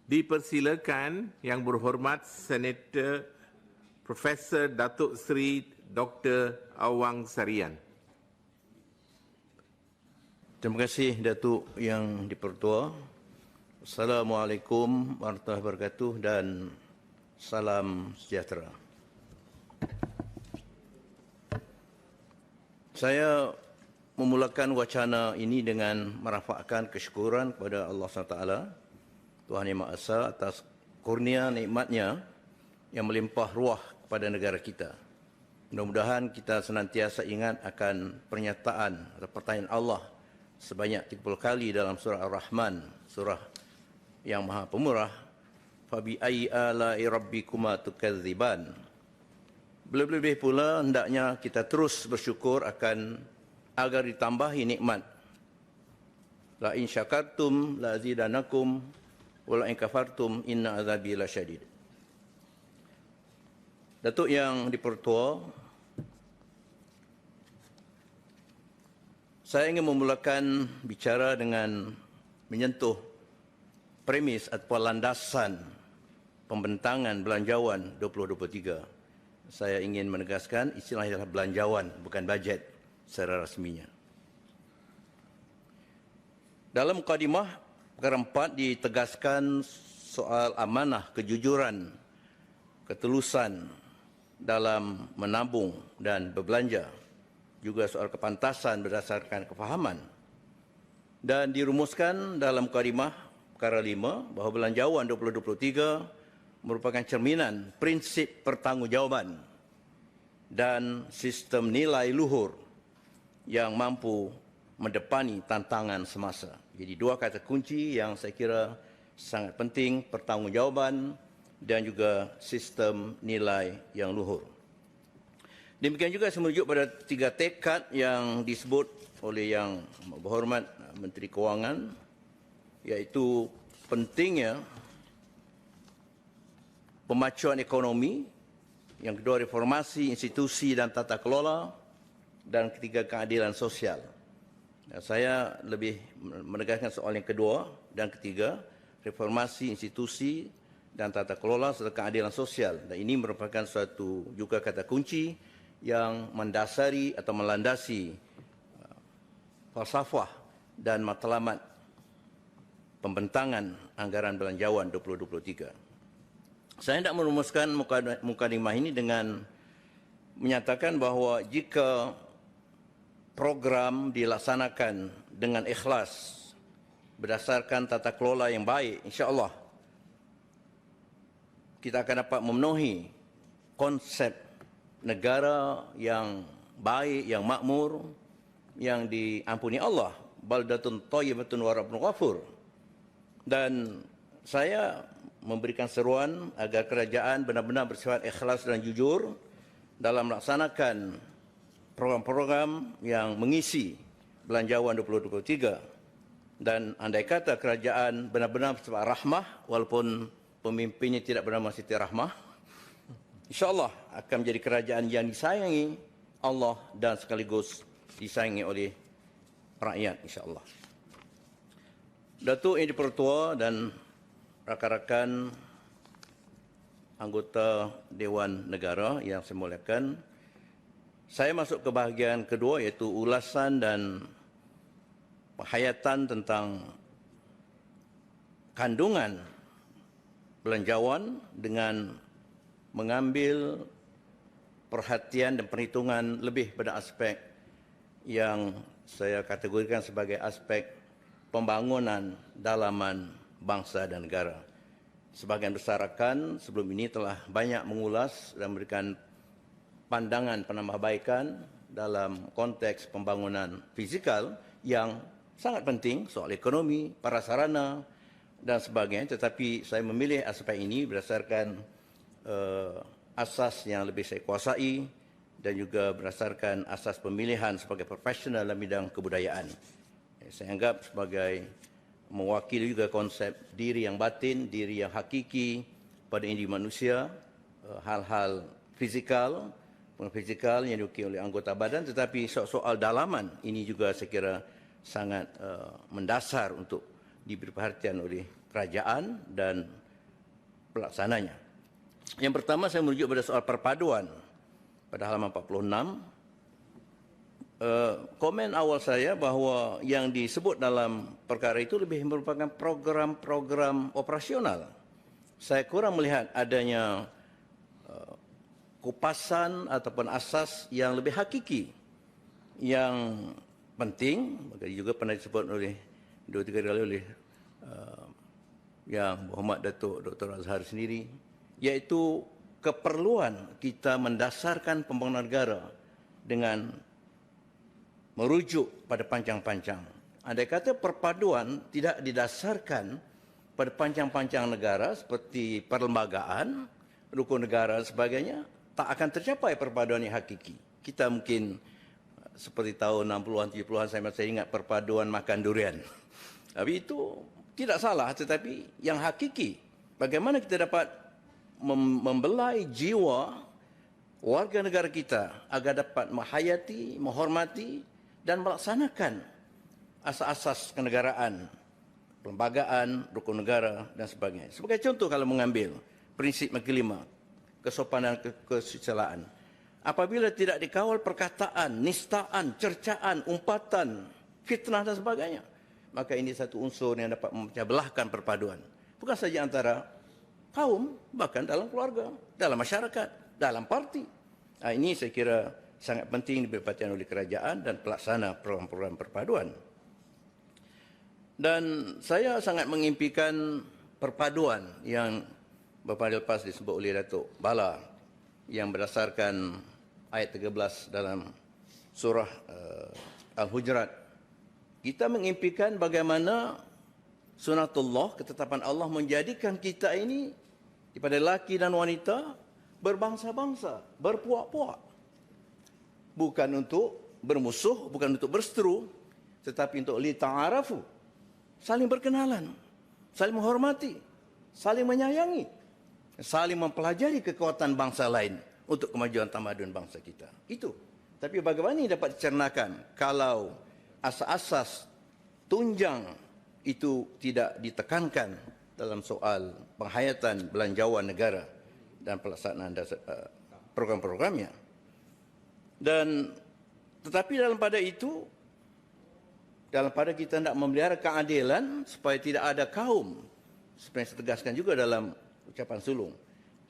Dipersilakan Yang Berhormat Senator Profesor Datuk Seri Dr. Awang Sarian. Terima kasih Datuk Yang Dipertua. Assalamualaikum warahmatullahi wabarakatuh dan salam sejahtera. Saya memulakan wacana ini dengan merafakkan kesyukuran kepada Allah SWT, Tuhan Yang Maha Esa, atas kurnia nikmatnya yang melimpah ruah kepada negara kita. Mudah-mudahan kita senantiasa ingat akan pernyataan atau pertanyaan Allah sebanyak 30 kali dalam surah Ar-Rahman, surah yang Maha Pemurah, fabi ayyi ala'i rabbikuma tukadziban. Lebih-lebih pula hendaknya kita terus bersyukur akan agar ditambahi nikmat. La in syakartum la azidanakum wa la in kafartum inna azabi lasyadid. Datuk Yang Dipertua, saya ingin memulakan bicara dengan menyentuh premis atau landasan pembentangan belanjawan 2023. Saya ingin menegaskan istilahnya adalah belanjawan, bukan bajet secara rasminya. Dalam mukadimah perkara 4 ditegaskan soal amanah, kejujuran, ketulusan dalam menabung dan berbelanja, juga soal kepantasan berdasarkan kefahaman, dan dirumuskan dalam mukadimah perkara 5 bahawa belanjawan 2023 merupakan cerminan prinsip pertanggungjawaban dan sistem nilai luhur yang mampu mendepani tantangan semasa. Jadi dua kata kunci yang saya kira sangat penting, pertanggungjawaban dan juga sistem nilai yang luhur. Demikian juga saya merujuk pada 3 tekad yang disebut oleh Yang Berhormat Menteri Kewangan, iaitu pentingnya pemacuan ekonomi, yang kedua reformasi institusi dan tata kelola, dan ketiga keadilan sosial. Saya lebih menegaskan soal yang kedua dan ketiga, reformasi institusi dan tata kelola serta keadilan sosial. Dan ini merupakan suatu juga kata kunci yang mendasari atau melandasi falsafah dan matlamat pembentangan anggaran belanjawan 2023. Saya hendak merumuskan mukadimah ini dengan menyatakan bahawa jika program dilaksanakan dengan ikhlas berdasarkan tata kelola yang baik, insya-Allah kita akan dapat memenuhi konsep negara yang baik, yang makmur, yang diampuni Allah, baldatun thayyibatun wa rabbun ghafur. Dan saya memberikan seruan agar kerajaan benar-benar bersifat ikhlas dan jujur dalam melaksanakan program-program yang mengisi belanjawan 2023. Dan andai kata kerajaan benar-benar bersifat rahmah, walaupun pemimpinnya tidak bernama Siti Rahmah, insya-Allah akan menjadi kerajaan yang disayangi Allah dan sekaligus disayangi oleh rakyat, insya-Allah. Datuk Yang Dipertua dan rakan-rakan anggota Dewan Negara yang saya muliakan, saya masuk ke bahagian kedua, iaitu ulasan dan penghayatan tentang kandungan belanjawan dengan mengambil perhatian dan perhitungan lebih pada aspek yang saya kategorikan sebagai aspek pembangunan dalaman bangsa dan negara. Sebagian besar rakan sebelum ini telah banyak mengulas dan memberikan pandangan penambahbaikan dalam konteks pembangunan fizikal yang sangat penting, soal ekonomi, prasarana dan sebagainya. Tetapi saya memilih aspek ini berdasarkan asas yang lebih saya kuasai dan juga berdasarkan asas pemilihan sebagai profesional dalam bidang kebudayaan. Saya anggap sebagai mewakili juga konsep diri yang batin, diri yang hakiki pada individu manusia, hal-hal fizikal yang diuki oleh anggota badan, tetapi soal dalaman ini juga saya kira sangat mendasar untuk diberi perhatian oleh kerajaan dan pelaksananya. Yang pertama saya merujuk pada soal perpaduan pada halaman 46. Komen awal saya bahawa yang disebut dalam perkara itu lebih merupakan program-program operasional. Saya kurang melihat adanya kupasan ataupun asas yang lebih hakiki. Yang penting, juga pernah disebut oleh 2-3 kali oleh Yang Berhormat Datuk Dr. Azhar sendiri, iaitu keperluan kita mendasarkan pembangunan negara dengan merujuk pada pancang-pancang. Andai kata perpaduan tidak didasarkan pada pancang-pancang negara seperti perlembagaan, rukun negara dan sebagainya, tak akan tercapai perpaduan yang hakiki. Kita mungkin seperti tahun 60-an, 70-an, saya masih ingat perpaduan makan durian. Tapi itu tidak salah, tetapi yang hakiki, bagaimana kita dapat membelai jiwa warga negara kita agar dapat menghayati, menghormati dan melaksanakan asas-asas kenegaraan, perlembagaan, rukun negara dan sebagainya. Sebagai contoh, kalau mengambil prinsip yang kelima, kesopanan dan kesusilaan. Apabila tidak dikawal perkataan, nistaan, cercaan, umpatan, fitnah dan sebagainya, maka ini satu unsur yang dapat memecah belahkan perpaduan. Bukan saja antara kaum, bahkan dalam keluarga, dalam masyarakat, dalam parti. Ini saya kira sangat penting diberi perhatian oleh kerajaan dan pelaksana program-program perpaduan. Dan saya sangat mengimpikan perpaduan yang beberapa lepas disebut oleh Datuk Bala, yang berdasarkan ayat 13 dalam surah Al-Hujurat. Kita mengimpikan bagaimana sunatullah, ketetapan Allah menjadikan kita ini daripada lelaki dan wanita berbangsa-bangsa, berpuak-puak. Bukan untuk bermusuh, bukan untuk berseteru, tetapi untuk li ta'arafu, saling berkenalan, saling menghormati, saling menyayangi, saling mempelajari kekuatan bangsa lain untuk kemajuan tamadun bangsa kita. Itu. Tapi bagaimana ini dapat dicernakan kalau asas-asas tunjang itu tidak ditekankan dalam soal penghayatan belanjawan negara dan pelaksanaan program-programnya. Dan tetapi dalam pada itu, dalam pada kita hendak memelihara keadilan supaya tidak ada kaum, seperti yang saya tegaskan juga dalam ucapan sulung,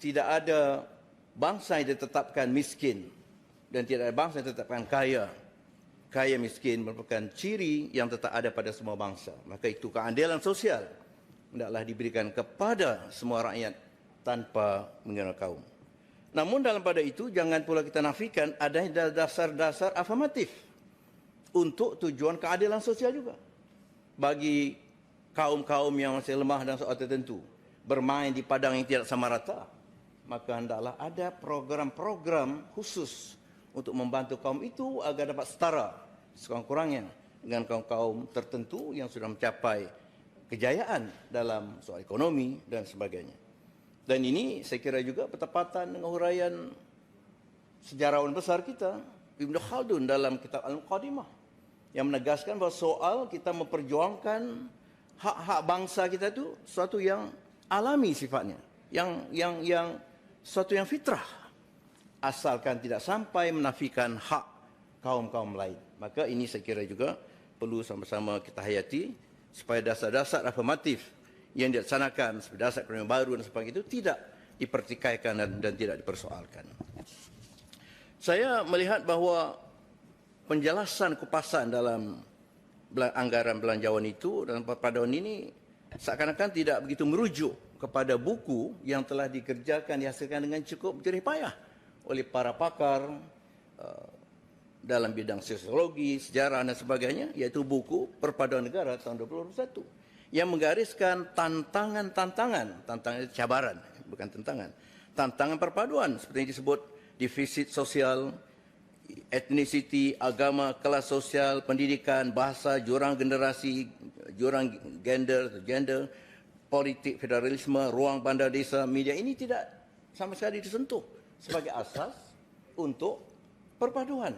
tidak ada bangsa yang ditetapkan miskin dan tidak ada bangsa yang ditetapkan kaya. Kaya miskin merupakan ciri yang tetap ada pada semua bangsa. Maka itu keadilan sosial hendaklah diberikan kepada semua rakyat tanpa mengenal kaum. Namun dalam pada itu jangan pula kita nafikan adanya dasar-dasar afirmatif untuk tujuan keadilan sosial juga. Bagi kaum-kaum yang masih lemah dan soal tertentu, bermain di padang yang tidak sama rata, maka hendaklah ada program-program khusus untuk membantu kaum itu agar dapat setara sekurang-kurangnya dengan kaum-kaum tertentu yang sudah mencapai kejayaan dalam soal ekonomi dan sebagainya. Dan ini saya kira juga bertepatan dengan huraian sejarawan besar kita, Ibn Khaldun dalam kitab Al-Muqaddimah, yang menegaskan bahawa soal kita memperjuangkan hak-hak bangsa kita itu sesuatu yang alami sifatnya, yang sesuatu yang fitrah, asalkan tidak sampai menafikan hak kaum-kaum lain. Maka ini saya kira juga perlu sama-sama kita hayati supaya dasar-dasar afirmatif yang dilaksanakan sebagai dasar ekonomi baru dan sebagainya itu tidak dipertikaikan dan tidak dipersoalkan. Saya melihat bahawa penjelasan kupasan dalam anggaran belanjawan itu dan perpaduan ini seakan-akan tidak begitu merujuk kepada buku yang telah dikerjakan, dihasilkan dengan cukup jerih payah oleh para pakar dalam bidang sosiologi, sejarah dan sebagainya, iaitu buku Perpaduan Negara tahun 2021 yang menggariskan tantangan itu cabaran, bukan tantangan perpaduan seperti yang disebut defisit sosial, etnisiti, agama, kelas sosial, pendidikan, bahasa, jurang generasi, jurang gender, politik, federalisme, ruang bandar desa, media. Ini tidak sama sekali disentuh sebagai asas untuk perpaduan.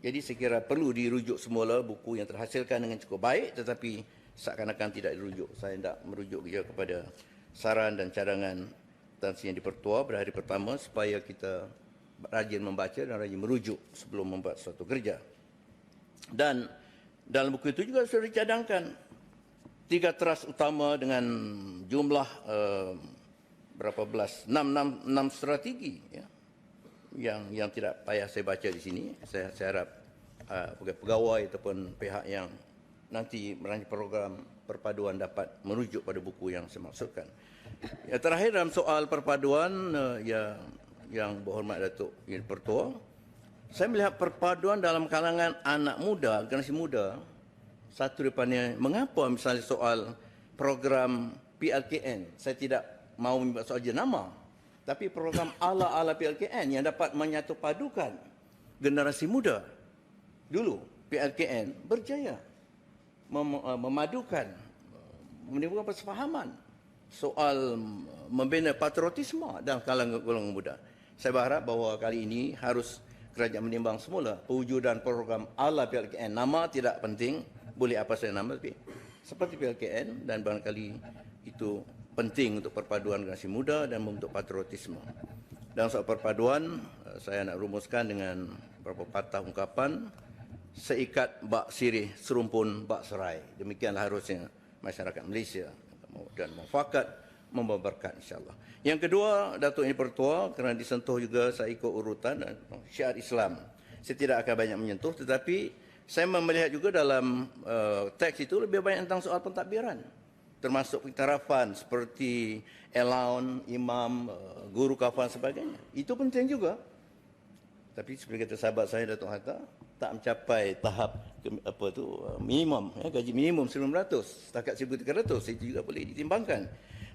Jadi saya kira perlu dirujuk semula buku yang terhasilkan dengan cukup baik, tetapi seakan-akan tidak dirujuk. Saya tidak merujuk dia kepada saran dan cadangan Tan Sri Yang di-Pertua pada hari pertama supaya kita rajin membaca dan rajin merujuk sebelum membuat suatu kerja. Dan dalam buku itu juga sudah dicadangkan 3 teras utama dengan jumlah berapa belas, 6 strategi ya, yang tidak payah saya baca di sini. Saya harap pegawai ataupun pihak yang nanti merancang program perpaduan dapat merujuk pada buku yang saya maksudkan. Ya, terakhir dalam soal perpaduan yang berhormat Datuk Yang Pertua, saya melihat perpaduan dalam kalangan anak muda, generasi muda. Satu daripadanya, mengapa misalnya soal program PLKN, saya tidak mau membuat soal jenama, tapi program ala-ala PLKN yang dapat menyatupadukan generasi muda. Dulu PLKN berjaya memadukan, menimbulkan persefahaman soal membina patriotisme dalam kalangan golongan muda. Saya berharap bahawa kali ini harus kerajaan menimbang semula pewujudan program ala PLKN. Nama tidak penting, boleh apa saja nama, tapi seperti PLKN, dan barangkali itu penting untuk perpaduan generasi muda dan membentuk patriotisme. Dalam soal perpaduan, saya nak rumuskan dengan beberapa patah ungkapan. Seikat bak sirih, serumpun bak serai. Demikianlah harusnya masyarakat Malaysia, dan mufakat membawa berkat, insyaAllah. Yang kedua, Datuk Yang Pertua, kerana disentuh juga saya ikut urutan syiar Islam. Saya tidak akan banyak menyentuh, tetapi saya melihat juga dalam teks itu lebih banyak tentang soal pentadbiran, termasuk iktirafan seperti elaun, imam, guru kafan sebagainya. Itu penting juga. Tapi seperti kata sahabat saya Datuk Hatta, tak mencapai tahap minimum, ya, gaji minimum 900, setakat 1,300, itu juga boleh ditimbangkan.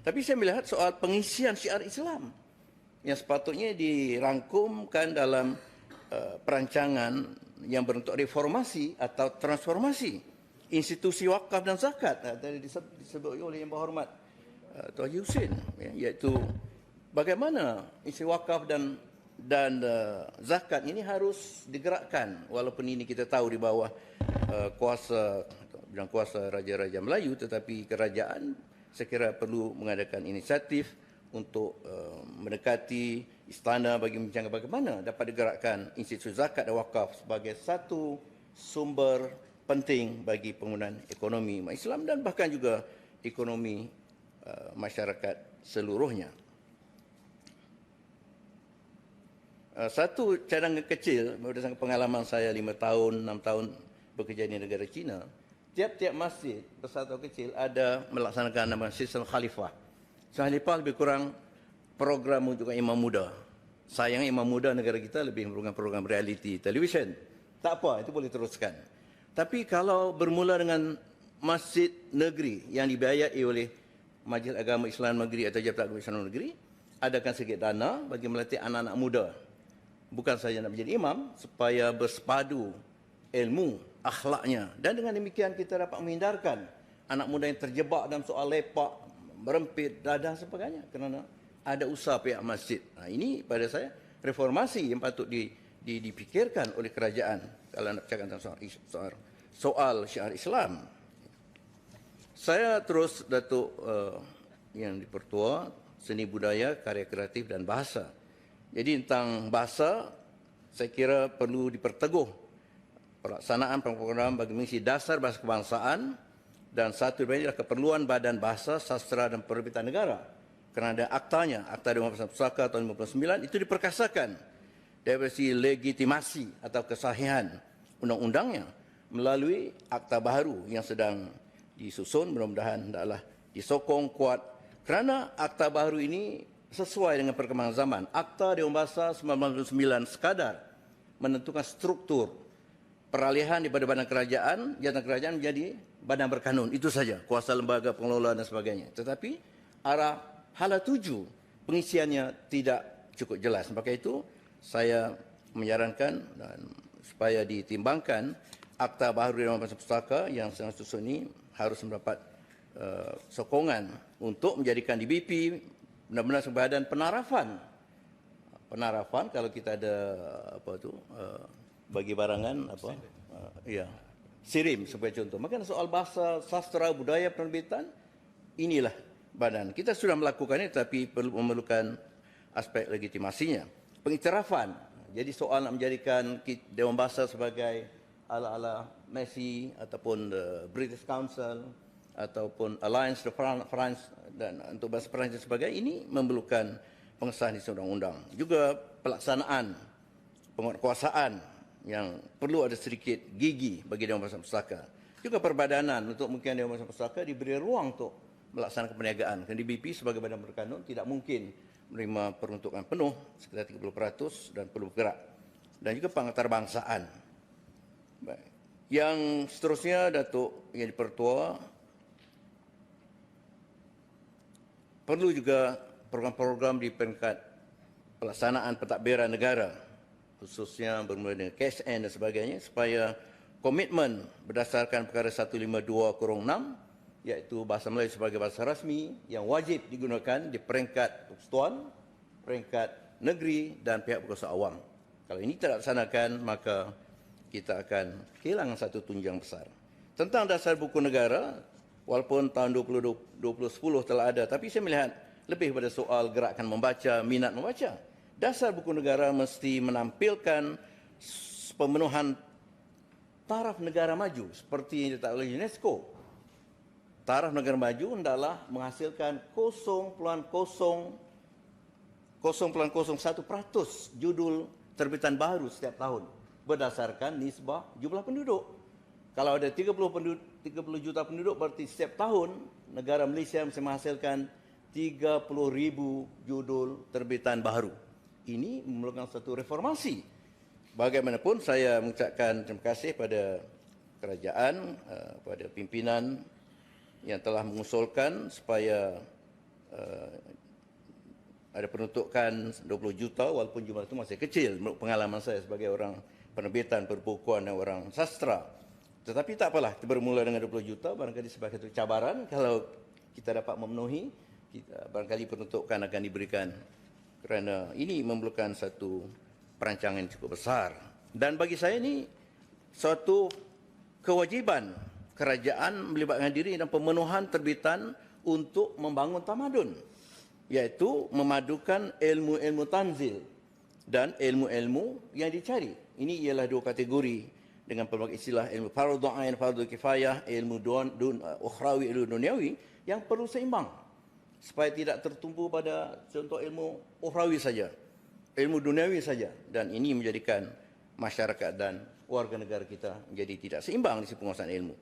Tapi saya melihat soal pengisian syiar Islam yang sepatutnya dirangkumkan dalam perancangan yang berbentuk reformasi atau transformasi institusi wakaf dan zakat. Tadi disebut oleh Yang Berhormat Tuan Haji Hussein, ya, iaitu bagaimana institusi wakaf dan zakat ini harus digerakkan, walaupun ini kita tahu di bawah kuasa Raja-Raja Melayu, tetapi kerajaan saya kira perlu mengadakan inisiatif untuk mendekati istana bagi membincangkan bagaimana dapat digerakkan institusi zakat dan wakaf sebagai satu sumber penting bagi penggunaan ekonomi umat Islam dan bahkan juga ekonomi masyarakat seluruhnya. Satu cadangan kecil berdasarkan pengalaman saya 5 tahun, 6 tahun bekerja di negara China, tiap-tiap masjid besar atau kecil ada melaksanakan nama sistem khalifah. Khalifah lebih kurang program untuk imam muda. Sayangnya imam muda negara kita lebih merupakan program reality television. Tak apa, itu boleh teruskan. Tapi kalau bermula dengan masjid negeri yang dibiayai oleh Majlis Agama Islam Negeri atau Jabatan Agama Islam Negeri, adakan sedikit dana bagi melatih anak-anak muda. Bukan saja nak menjadi imam, supaya bersepadu ilmu, akhlaknya. Dan dengan demikian kita dapat menghindarkan anak muda yang terjebak dalam soal lepak, merempit, dan sebagainya. Kerana ada usaha pihak masjid. Nah, ini pada saya reformasi yang patut dipikirkan oleh kerajaan kalau nak bercakap tentang soal syiar Islam. Saya terus Datuk Yang di-Pertua, seni budaya, karya kreatif dan bahasa. Jadi tentang bahasa, saya kira perlu diperteguh pelaksanaan program bagi mengisi dasar bahasa kebangsaan, dan satu dari adalah keperluan Badan Bahasa, Sastra dan Penerbitan Negara. Kerana ada aktanya, Akta Dewan Bahasa Pusaka tahun 59, itu diperkasakan dari segi legitimasi atau kesahihan undang-undangnya melalui akta baru yang sedang disusun, mudah-mudahan hendaklah disokong kuat. Kerana akta baru ini sesuai dengan perkembangan zaman. Akta Dewan Bahasa 99 sekadar menentukan struktur peralihan daripada badan kerajaan, jabatan kerajaan menjadi badan berkanun. Itu saja, kuasa lembaga pengelola dan sebagainya. Tetapi arah hala tuju pengisiannya tidak cukup jelas. Maka itu saya menyarankan dan supaya ditimbangkan akta baru Dewan Bahasa Pustaka yang sedang susun ini harus mendapat sokongan untuk menjadikan DBP benar-benar sebagai badan penarafan. Penarafan kalau kita ada bagi barangan ya SIRIM sebagai contoh. Maka soal bahasa, sastra, budaya, penerbitan, inilah badan. Kita sudah melakukannya tapi perlu memerlukan aspek legitimasinya. Pengiktirafan. Jadi soal nak menjadikan Dewan Bahasa sebagai ala-ala Messi ataupun British Council ataupun Alliance de France dan untuk bahasa Perancis dan sebagainya, ini memerlukan pengesahan di undang-undang. Juga pelaksanaan penguatkuasaan yang perlu ada sedikit gigi bagi Dewan Bahasa Pustaka. Juga perbadanan untuk mungkin Dewan Bahasa Pustaka diberi ruang untuk melaksanakan perniagaan. Kerana DBP sebagai badan berkanun tidak mungkin menerima peruntukan penuh sekitar 30% dan perlu bergerak. Dan juga pengantarbangsaan. Baik. Yang seterusnya, Datuk Yang di-Pertua, perlu juga program-program di peringkat pelaksanaan pentadbiran negara, khususnya bermula dengan KSN dan sebagainya, supaya komitmen berdasarkan perkara 152/6, iaitu bahasa Melayu sebagai bahasa rasmi yang wajib digunakan di peringkat persekutuan, peringkat negeri dan pihak berkuasa awam. Kalau ini tidak dilaksanakan, maka kita akan kehilangan satu tunjang besar. Tentang dasar buku negara, walaupun tahun 2010 telah ada, tapi saya melihat lebih pada soal gerakan membaca, minat membaca. Dasar buku negara mesti menampilkan pemenuhan taraf negara maju seperti yang ditetapkan oleh UNESCO. Taraf negara maju adalah menghasilkan 0,01% judul terbitan baru setiap tahun berdasarkan nisbah jumlah penduduk. Kalau ada 30 juta penduduk, berarti setiap tahun negara Malaysia mesti menghasilkan 30,000 judul terbitan baru. Ini memerlukan satu reformasi. Bagaimanapun saya mengucapkan terima kasih pada kerajaan, pada pimpinan yang telah mengusulkan supaya ada peruntukan 20 juta walaupun jumlah itu masih kecil menurut pengalaman saya sebagai orang penerbitan, perbukuan dan orang sastra. Tetapi tak apalah, kita bermula dengan 20 juta, barangkali sebagai satu cabaran. Kalau kita dapat memenuhi, barangkali peruntukan akan diberikan, kerana ini memerlukan satu perancangan yang cukup besar. Dan bagi saya ini suatu kewajiban kerajaan melibatkan diri dalam pemenuhan terbitan untuk membangun tamadun, iaitu memadukan ilmu-ilmu tanzil dan ilmu-ilmu yang dicari. Ini ialah dua kategori dengan pelbagai istilah ilmu fardhu ain, fardhu kifayah, ilmu ukhrawi, ilmu duniawi yang perlu seimbang supaya tidak tertumpu pada contoh ilmu ukhrawi saja, ilmu duniawi saja, dan ini menjadikan masyarakat dan warga negara kita menjadi tidak seimbang di sisi penguasaan ilmu.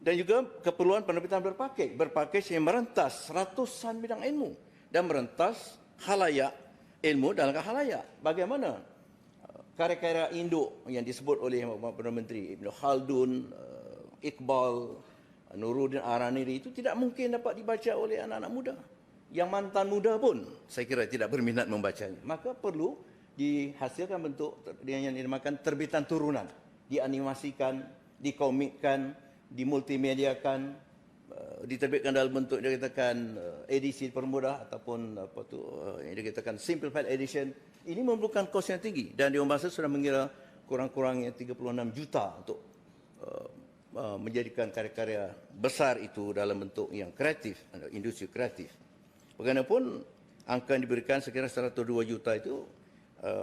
Dan juga keperluan penerbitan berpakej yang merentas ratusan bidang ilmu dan merentas khalayak ilmu dalam khalayak. Bagaimana karya-karya induk yang disebut oleh Perdana Menteri Ibn Khaldun, Iqbal, Nuruddin Araniri itu tidak mungkin dapat dibaca oleh anak-anak muda. Yang mantan muda pun saya kira tidak berminat membacanya. Maka perlu dihasilkan bentuk yang dinamakan terbitan turunan, dianimasikan, dikomikkan, dimultimediakan, diterbitkan dalam bentuk dia katakan edisi permudah ataupun yang dia katakan simplified edition. Ini memerlukan kos yang tinggi dan Dewan Bahasa sudah mengira kurang-kurangnya 36 juta untuk menjadikan karya-karya besar itu dalam bentuk yang kreatif, industri kreatif. Bagaimanapun angka yang diberikan sekira 102 juta itu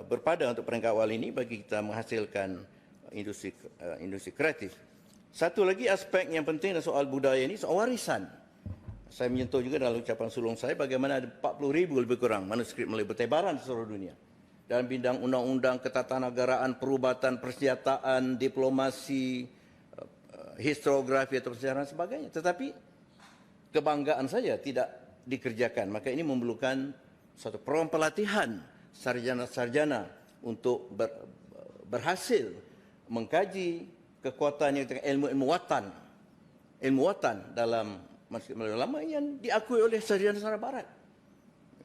berpada untuk peringkat awal ini bagi kita menghasilkan industri kreatif. Satu lagi aspek yang penting dalam soal budaya ini, soal warisan. Saya menyentuh juga dalam ucapan sulung saya bagaimana ada 40,000 lebih kurang manuskrip Melayu bertebaran di seluruh dunia. Dalam bidang undang-undang, ketatanegaraan, perubatan, persenjataan, diplomasi, historiografi atau persejarah dan sebagainya. Tetapi kebanggaan saja tidak dikerjakan. Maka ini memerlukan suatu program pelatihan sarjana-sarjana untuk berhasil mengkaji kekuatan yang ilmu-ilmu watan dalam manuskript Melayu lama yang diakui oleh sarjana-sarjana barat.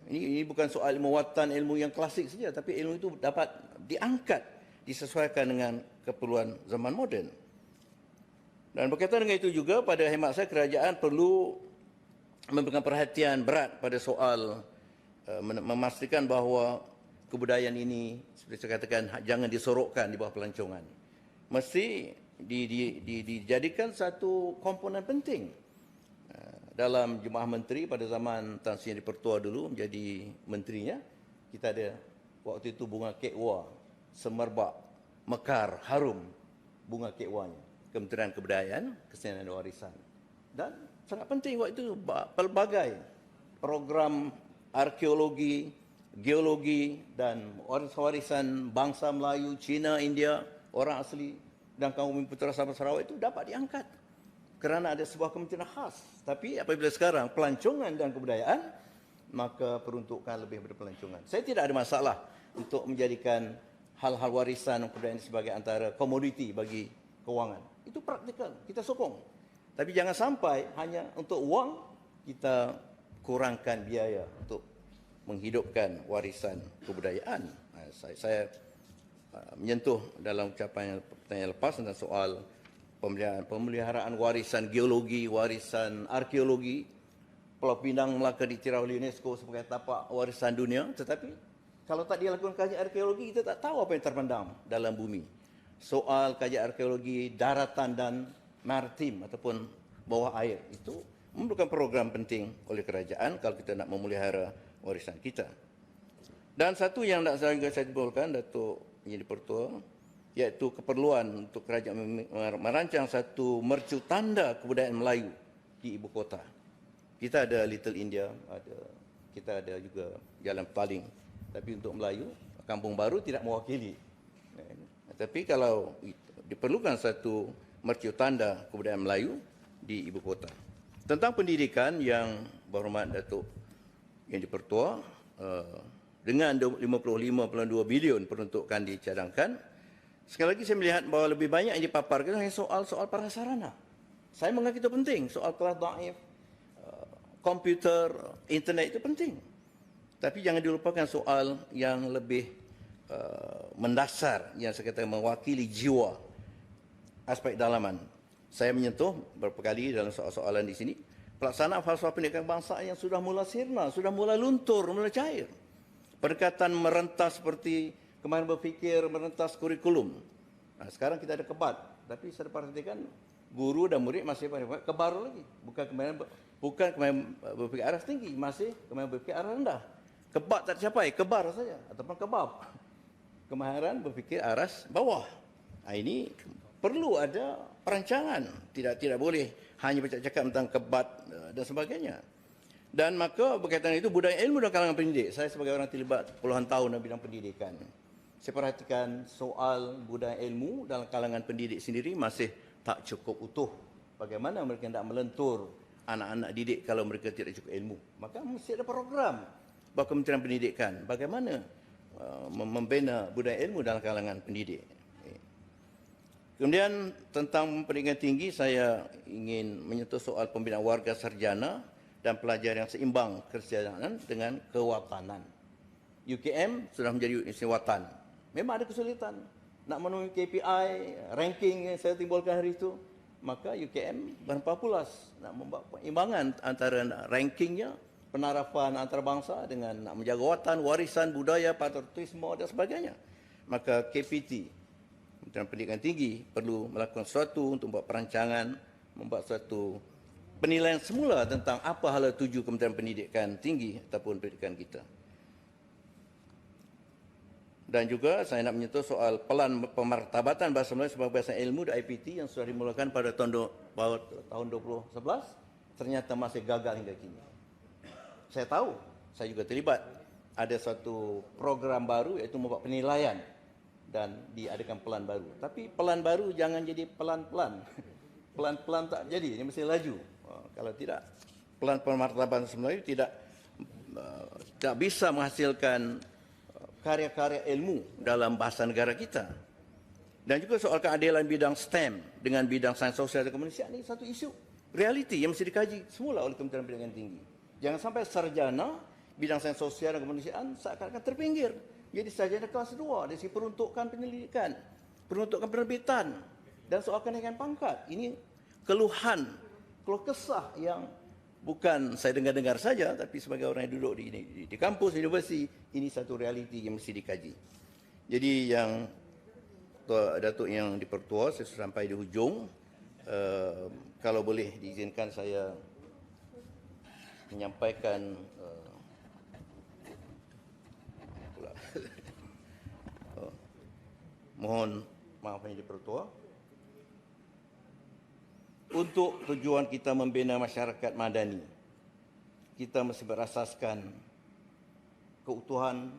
Ini bukan soal ilmu watan, ilmu yang klasik saja, tapi ilmu itu dapat diangkat, disesuaikan dengan keperluan zaman moden. Dan berkaitan dengan itu juga, pada hemat saya, kerajaan perlu memberikan perhatian berat pada soal memastikan bahawa kebudayaan ini, seperti saya katakan, jangan disorokkan di bawah pelancongan. Mesti dijadikan satu komponen penting dalam Jemaah Menteri pada zaman Tan Sri Pertua dulu menjadi menterinya. Kita ada waktu itu bunga kekwa, semerbak, mekar, harum bunga kekwanya. Kementerian Kebudayaan, Kesenian dan Warisan. Dan sangat penting waktu itu pelbagai program arkeologi, geologi dan warisan bangsa Melayu, Cina, India, orang asli dan kaum bumi Putra Sabah Sarawak itu dapat diangkat kerana ada sebuah kementerian khas. Tapi apabila sekarang pelancongan dan kebudayaan, maka peruntukan lebih daripada pelancongan. Saya tidak ada masalah untuk menjadikan hal-hal warisan dan kebudayaan sebagai antara komoditi bagi kewangan. Itu praktikal, kita sokong. Tapi jangan sampai hanya untuk wang kita kurangkan biaya untuk menghidupkan warisan kebudayaan. Saya menyentuh dalam ucapan pertanyaan lepas tentang soal pemeliharaan warisan geologi, warisan arkeologi. Pulau Pinang Melaka diiktiraf oleh UNESCO sebagai tapak warisan dunia, tetapi kalau tak dilakukan kajian arkeologi, kita tak tahu apa yang terpendam dalam bumi. Soal kajian arkeologi daratan dan maritim ataupun bawah air itu memerlukan program penting oleh kerajaan kalau kita nak memelihara warisan kita. Dan satu yang nak saya timbulkan, Datuk Yang Pertua, iaitu keperluan untuk kerajaan merancang satu mercu tanda kebudayaan Melayu di ibu kota. Kita ada Little India, kita ada juga Jalan Paling. Tapi untuk Melayu, Kampung Baru tidak mewakili. Tapi kalau diperlukan satu mercu tanda kebudayaan Melayu di ibu kota. Tentang pendidikan yang berhormat Datuk Yang Pertua, dengan 55.2 bilion peruntukan dicadangkan, sekali lagi saya melihat bahawa lebih banyak yang dipaparkan hanya soal-soal prasarana. Saya menganggap itu penting, soal kelas daif, komputer, internet itu penting. Tapi jangan dilupakan soal yang lebih mendasar, yang saya kata mewakili jiwa aspek dalaman. Saya menyentuh beberapa kali dalam soalan di sini, pelaksanaan falsafah pendidikan bangsa yang sudah mula sirna, sudah mula luntur, mula cair. Pendekatan merentas seperti kemahiran berfikir, merentas kurikulum. Nah, sekarang kita ada kebat, tapi saya perhatikan guru dan murid masih kebar lagi. Bukan kemahiran berfikir arah tinggi, masih kemahiran berfikir arah rendah. Kebat tak tercapai, kebar saja ataupun kebab. Kemahiran berfikir aras bawah. Nah, ini perlu ada perancangan. Tidak boleh hanya bercakap tentang kebat dan sebagainya. Dan maka berkaitan itu budaya ilmu dalam kalangan pendidik. Saya sebagai orang terlibat puluhan tahun dalam bidang pendidikan. Saya perhatikan soal budaya ilmu dalam kalangan pendidik sendiri masih tak cukup utuh. Bagaimana mereka hendak melentur anak-anak didik kalau mereka tidak cukup ilmu. Maka mesti ada program bagi Kementerian Pendidikan. Bagaimana membina budaya ilmu dalam kalangan pendidik. Kemudian tentang pendidikan tinggi, saya ingin menyentuh soal pembinaan warga sarjana dan pelajar yang seimbang kesejahteraan dengan kewatanan. UKM sudah menjadi universiti watan. Memang ada kesulitan nak memenuhi KPI, ranking yang saya timbulkan hari itu. Maka UKM berapa pulas nak membuat peimbangan antara rankingnya, penarafan antarabangsa dengan nak menjaga watan, warisan budaya, patriotisme dan sebagainya. Maka KPT, Kementerian Pendidikan Tinggi, perlu melakukan sesuatu untuk membuat perancangan, membuat suatu penilaian semula tentang apa hala tuju Kementerian Pendidikan Tinggi ataupun pendidikan kita. Dan juga saya nak menyentuh soal pelan pemartabatan bahasa Melayu sebagai bahasa ilmu di IPT yang sudah dimulakan pada tahun 2011, ternyata masih gagal hingga kini. Saya tahu, saya juga terlibat. Ada satu program baru iaitu membuat penilaian dan diadakan pelan baru. Tapi pelan baru jangan jadi pelan-pelan. Pelan-pelan tak jadi, dia mesti laju. Kalau tidak, pelan pemartaban Melayu tidak bisa menghasilkan karya-karya ilmu dalam bahasa negara kita. Dan juga soal keadilan bidang STEM dengan bidang sains sosial dan kemanusiaan ini satu isu realiti yang mesti dikaji semula oleh Kementerian Pendidikan Tinggi. Jangan sampai sarjana bidang sains sosial dan kemanusiaan seakan-akan terpinggir. Jadi sarjana kelas 2 dari segi peruntukan penyelidikan, peruntukan penerbitan dan soal kenaikan pangkat. Ini keluh kesah yang bukan saya dengar-dengar saja, tapi sebagai orang yang duduk di kampus, universiti, ini satu realiti yang mesti dikaji. Jadi yang Datuk yang dipertua, saya sudah sampai di hujung. Kalau boleh diizinkan saya menyampaikan mohon maaf yang dipertua. Untuk tujuan kita membina masyarakat madani, kita mesti berasaskan keutuhan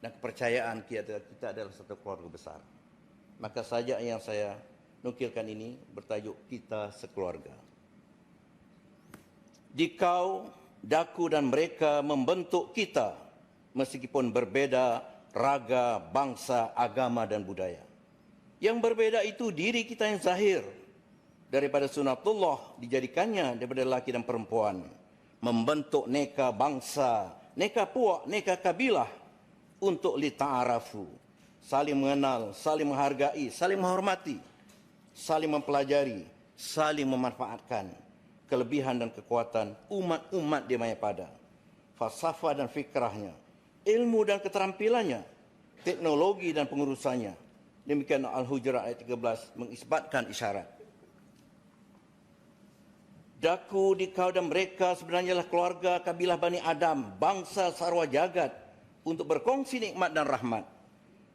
dan kepercayaan kita adalah satu keluarga besar. Maka sajak yang saya nukilkan ini bertajuk Kita Sekeluarga. Dikau, daku dan mereka membentuk kita meskipun berbeda raga, bangsa, agama dan budaya. Yang berbeda itu diri kita yang zahir. Daripada sunatullah dijadikannya daripada lelaki dan perempuan. Membentuk neka bangsa, neka puak, neka kabilah untuk lita'arafu. Saling mengenal, saling menghargai, saling menghormati, saling mempelajari, saling memanfaatkan kelebihan dan kekuatan umat-umat di Mayapada. Falsafah dan fikrahnya, ilmu dan keterampilannya, teknologi dan pengurusannya. Demikian Al-Hujurat ayat 13 mengisbatkan isyarat. Daku, dikau dan mereka sebenarnya adalah keluarga kabilah Bani Adam, bangsa sarwa jagat, untuk berkongsi nikmat dan rahmat,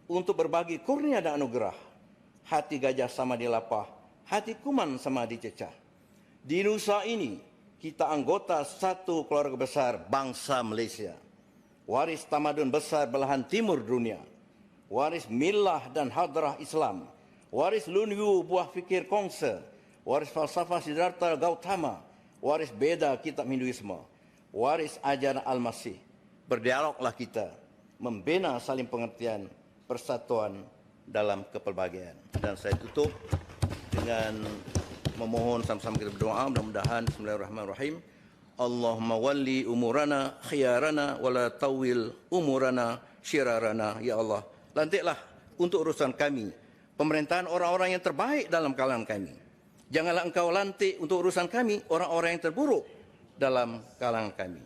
untuk berbagi kurnia dan anugerah. Hati gajah sama dilapah, hati kuman sama dicecah. Di Nusa ini, kita anggota satu keluarga besar bangsa Malaysia. Waris tamadun besar belahan timur dunia. Waris milah dan hadrah Islam. Waris lunyu buah fikir kongsa. Waris falsafah Siddhartha Gautama. Waris Beda kitab Hinduisme. Waris ajaran Al-Masih. Berdialoglah kita, membina saling pengertian, persatuan dalam kepelbagaian. Dan saya tutup dengan memohon sama-sama kita berdoa, mudah-mudahan bismillahirrahmanirrahim. Allahumma walli umurana khiyarana wala tawil umurana syirarana. Ya Allah, lantiklah untuk urusan kami pemerintahan orang-orang yang terbaik dalam kalangan kami. Janganlah engkau lantik untuk urusan kami orang-orang yang terburuk dalam kalangan kami.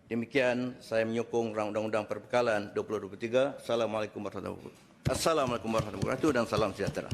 Demikian saya menyokong Undang-Undang Perbekalan 2023. Assalamualaikum warahmatullahi wabarakatuh dan salam sejahtera.